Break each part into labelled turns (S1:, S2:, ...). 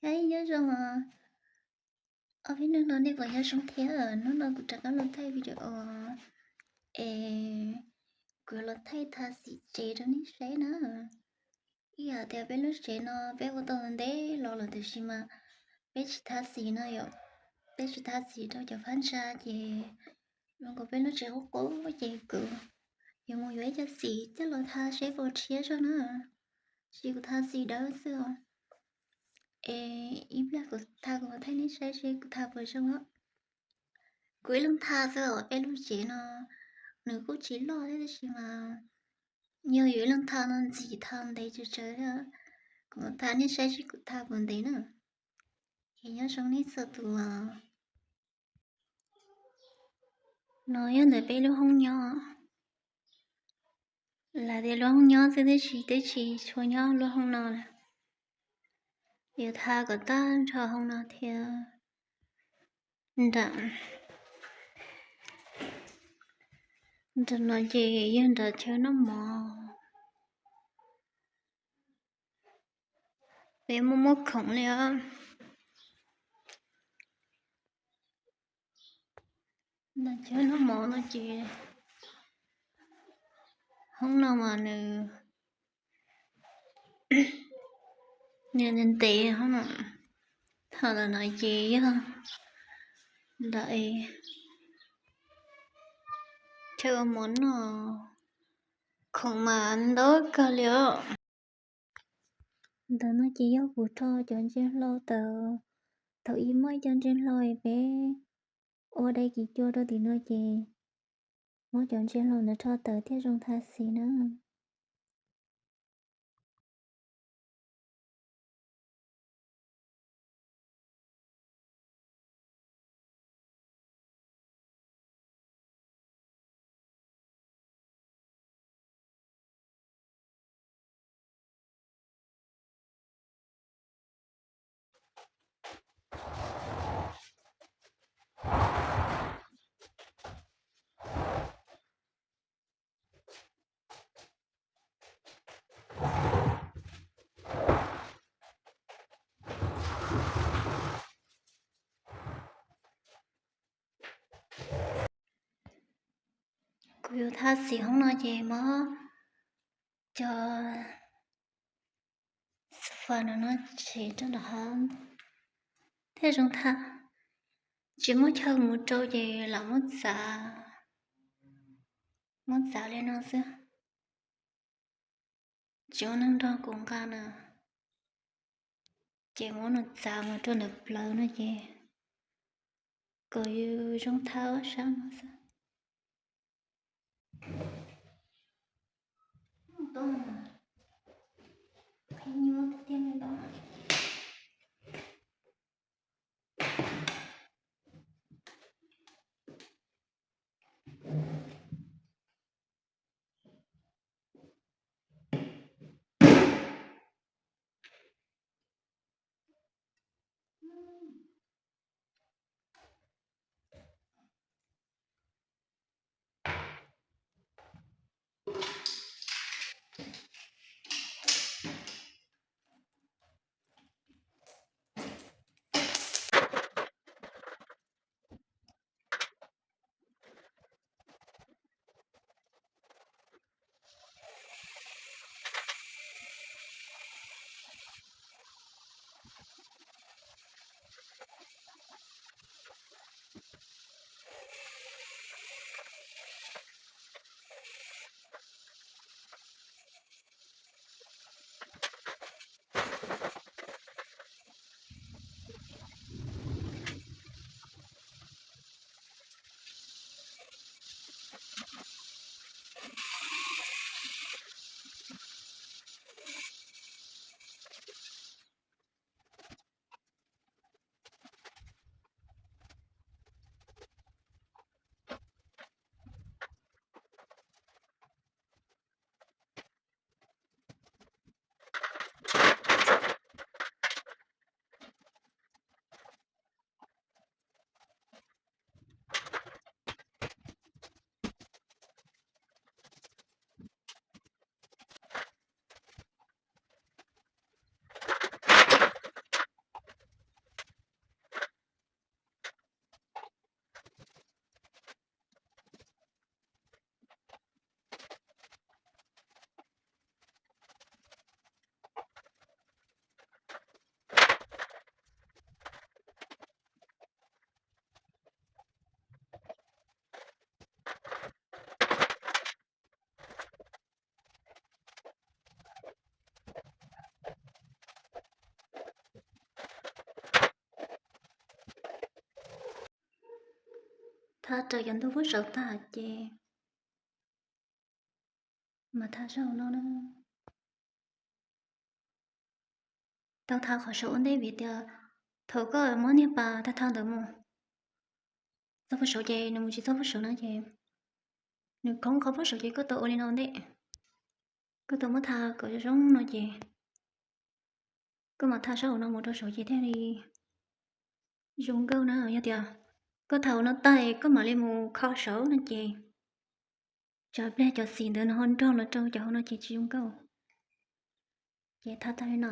S1: Thấy nhớ rằng mà ở phía nước nó đi vào nhớ sống thế ở nó cũng chẳng có lần thay video ê cứ lần thay tha sĩ chế đó ní sẽ nữa giờ thì bên lúc chế nó bé vô tông đấy lo là từ khi mà bé chỉ tha sĩ nó rồi bé chỉ tha sĩ đó cho phán ra thì nó có bên lúc chế hút cố với chế cứ giờ mua vé cho sĩ chắc là tha sẽ vô chia cho nó sĩ của tha sĩ đó xưa ê ý biết của tha của thấy ní sẽ của tha vừa xong á cuối lần tha rồi em lúc chế nó cũng chỉ lo thế chứ mà nhiều yếu lần tha nó chỉ tham đấy chứ chơi á còn tha nên sai chỉ cũng tha vấn đề nữa thì nhớ sống nít sợ tụ mà nói nhớ đời bé lúc không nhớ là để lúc không nhớ tới chỉ cho nhớ lúc không nào là giờ tha có ta cho không nào thì đặng đặng nói gì yên đặng chơi nó mò bé mua mua khổng liền là chơi nó mò nó chỉ không nào mà nữa nên tệ không ạ thật là nói gì á lại chơi món không mà ăn đó cả liệu tớ nó chỉ có vụ thơ chọn trên lo tờ tớ ý mới chọn trên lôi bé ở đây chỉ cho đó thì nó chỉ mới chọn trên lo nó thơ tờ thiết trong tha xí nữa cô yêu tha xí không nói gì mà cho phần nó chỉ cho nó hơn thế trong tha chỉ muốn chơi một trâu gì là muốn xả lên nó xưa chỗ nó đó cũng cả nè chỉ muốn nó xả mà cho nó lâu nó gì cô yêu trong thao sáng nó xưa tôi thấy như một cái tiếng đó tha trời dần tôi với sợ ta chê mà tha sao nó tao tha khỏi sợ ổn đấy vì tao thầu có món này bà ta thang được mà tao phải sợ chê nên chỉ tao phải sợ nó chê nếu không phải sợ chê có tội đi nào đấy có tội mất tha cỡ giống nó chê có mà tha sao nó một đôi sợ chê thế đi dùng câu nào vậy tiệt có thầu nó tay có mà lên mù khó sợ nó chê cho bé cho xin đến hôn trâu là trâu cho nó chỉ dùng câu chê tha tay nó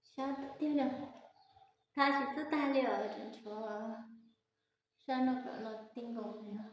S1: 吓掉了，他是大了，真说，吓那个了，顶狗了。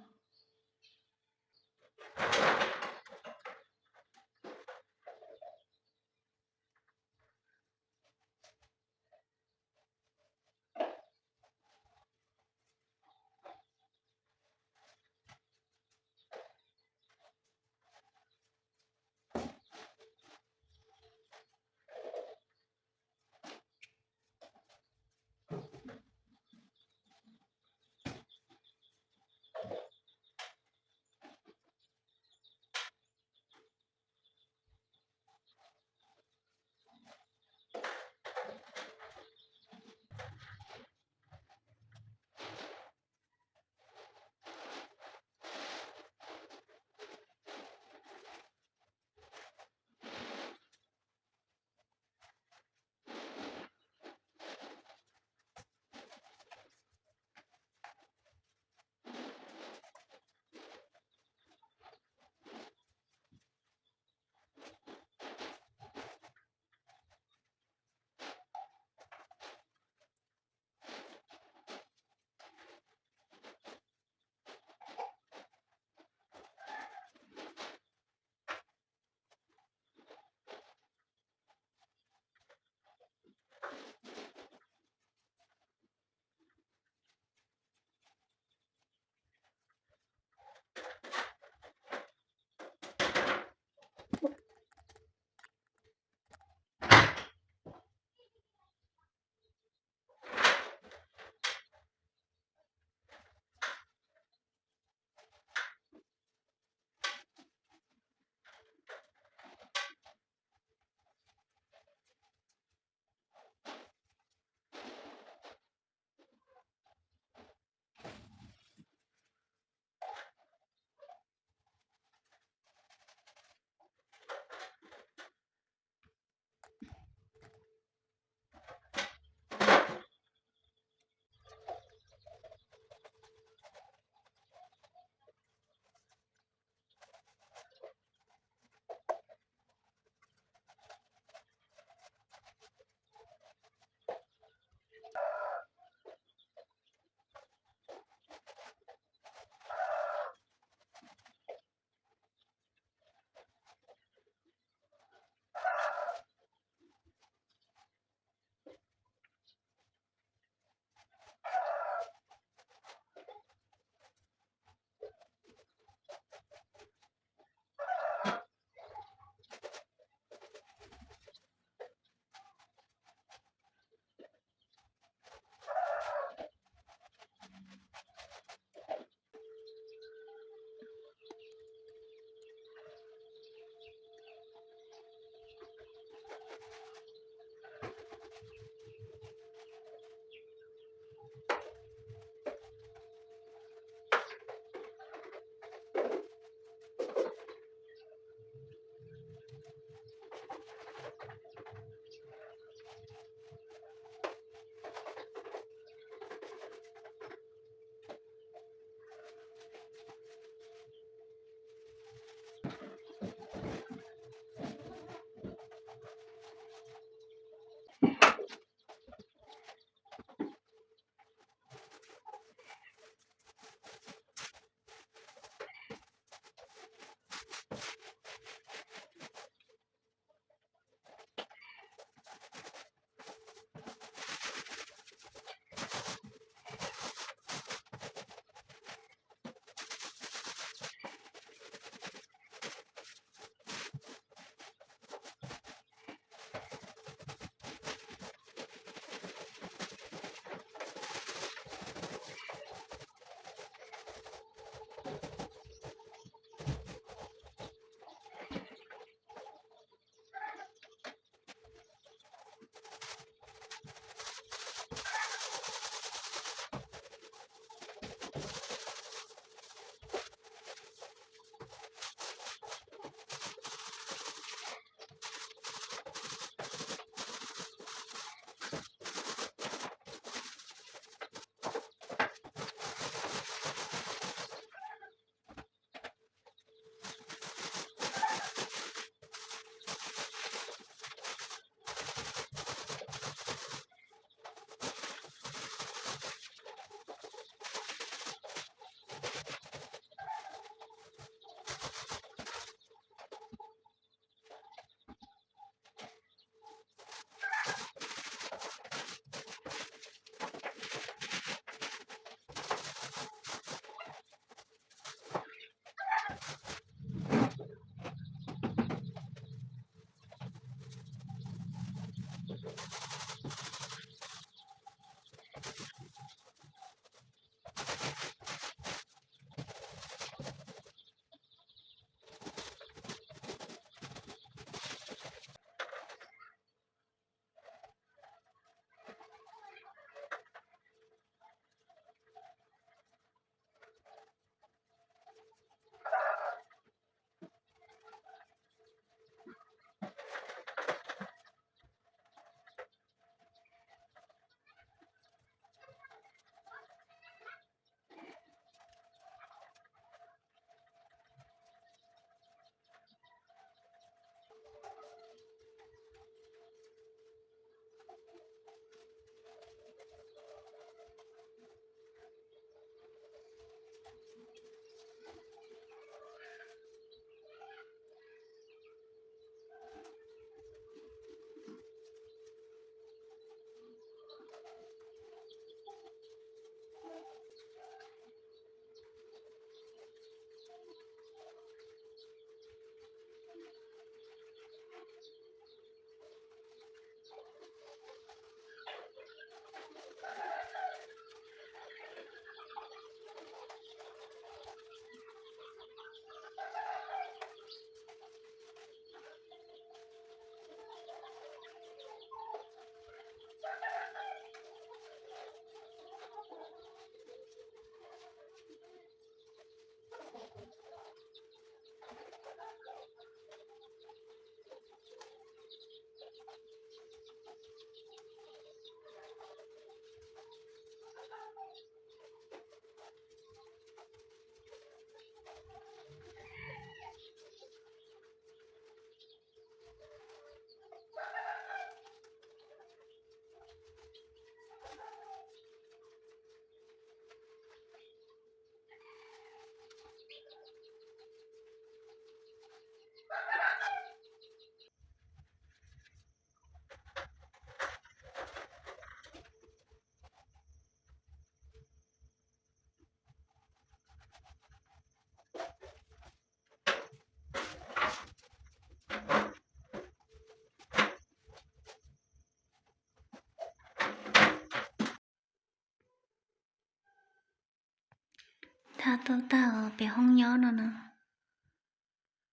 S1: tha tao tao bé không nhớ nó nè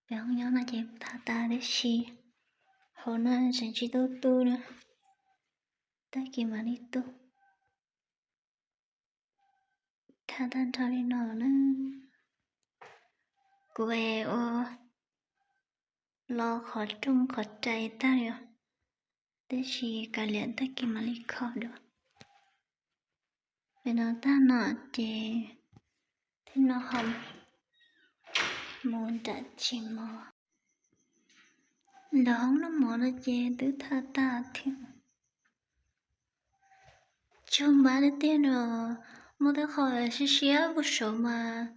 S1: bé không nhớ nó chỉ tha ta để xí hôm nay sẽ chỉ tu nữa ta kì mà đi tu tha ta cho đi nó nữa quê ô lo khó trung khó chạy ta rồi để xí cả liền ta kì mà đi khó được vì nó ta nọ chỉ thế nó không muốn trả chỉ mò đó nó mò nó chê tứ tha ta thì trong ba đứa tiên rồi một đứa khỏi xí xía một số mà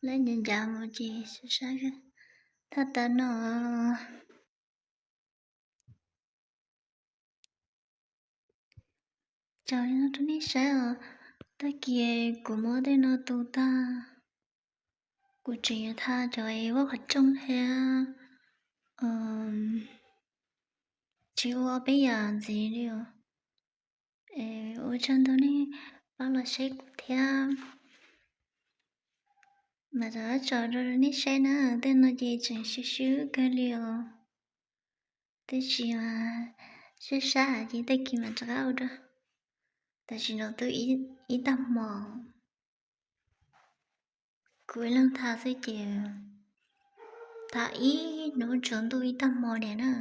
S1: lấy nhận dạng một chị xí xá cái tha ta nó trời nó tôi đi xa ta kia của mỗi đứa nó tụ ta của chị tha trời quá thật trong hè chịu bây giờ gì đi ở trên đó này bao là sẽ theo mà giờ chờ rồi nít xe nữa tên nó gì chẳng xíu xíu cái liều thế chỉ mà xíu xa chỉ tới khi mà trao đó ta chỉ nói tôi ý tâm mò cuối lần thà sẽ chịu ta ý nó chuẩn tôi ý tâm mò này nữa